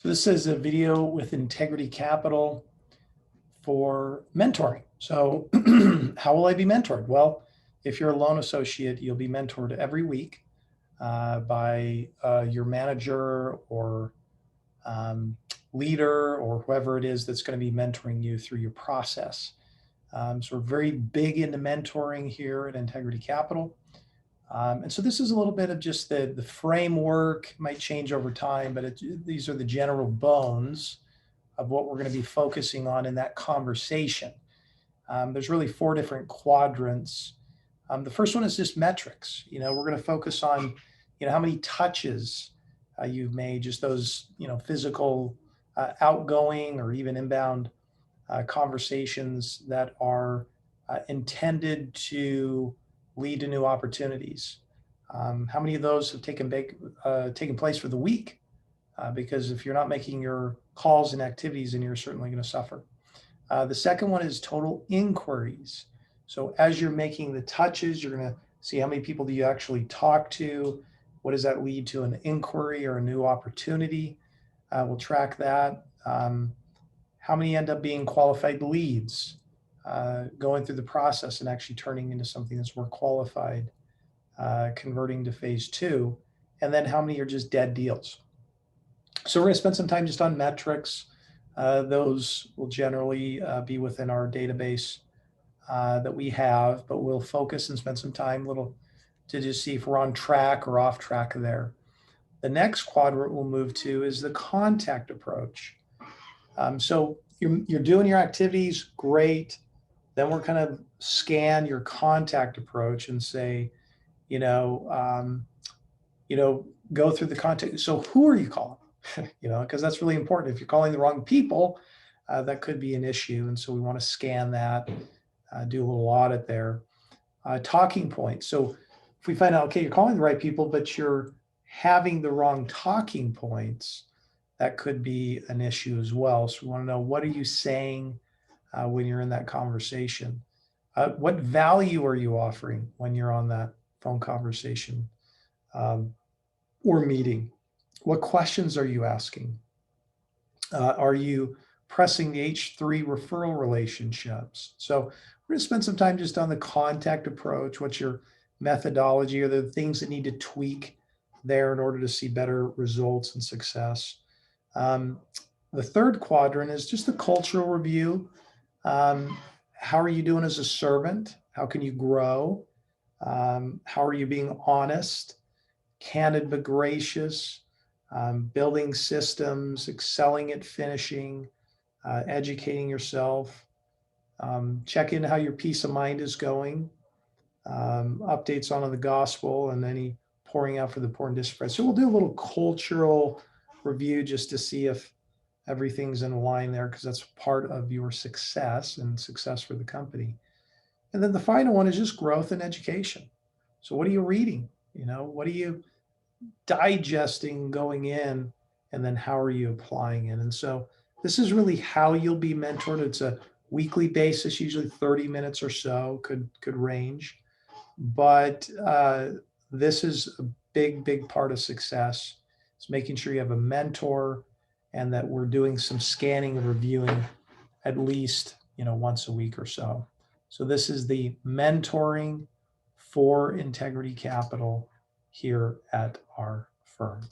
So this is a video with Integrity Capital for mentoring. So how will I be mentored? Well, if you're a loan associate, you'll be mentored every week by your manager or leader or whoever it is that's going to be mentoring you through your process. So we're very big into mentoring here at Integrity Capital. And so this is a little bit of just the framework. Might change over time, but these are the general bones of what we're going to be focusing on in that conversation. There's really 4 different quadrants. The first one is just metrics. We're going to focus on, how many touches you've made, just those, physical, outgoing or even inbound conversations that are intended to lead to new opportunities. How many of those have taken place for the week? Because if you're not making your calls and activities, then you're certainly going to suffer. The second one is total inquiries. So as you're making the touches, you're going to see how many people do you actually talk to? What does that lead to, an inquiry or a new opportunity? We'll track that. How many end up being qualified leads, going through the process and actually turning into something that's more qualified, converting to phase 2, and then how many are just dead deals. So we're going to spend some time just on metrics. Those will generally be within our database that we have, but we'll focus and spend some time to just see if we're on track or off track there. The next quadrant we'll move to is the contact approach. So you're doing your activities, great. Then we're kind of scan your contact approach and say, go through the contact. So who are you calling? Because that's really important. If you're calling the wrong people, that could be an issue. And so we want to scan that, do a little audit there. Talking points. So if we find out, okay, you're calling the right people, but you're having the wrong talking points, that could be an issue as well. So we want to know, what are you saying when you're in that conversation? What value are you offering when you're on that phone conversation or meeting? What questions are you asking? Are you pressing the H3 referral relationships? So we're going to spend some time just on the contact approach. What's your methodology? Are there things that need to tweak there in order to see better results and success? The third quadrant is just the cultural review. How are you doing as a servant? How can you grow? How are you being honest, candid but gracious, building systems, excelling at finishing, educating yourself, check in how your peace of mind is going, updates on the gospel, and any pouring out for the poor and distressed. So we'll do a little cultural review just to see if everything's in line there, because that's part of your success and success for the company. And then the final one is just growth and education. So what are you reading? What are you digesting going in, and then how are you applying it? And so this is really how you'll be mentored. It's a weekly basis, usually 30 minutes or so, could range. But this is a big part of success. It's making sure you have a mentor and that we're doing some scanning and reviewing at least, once a week or so. So this is the mentoring for Integrity Capital here at our firm.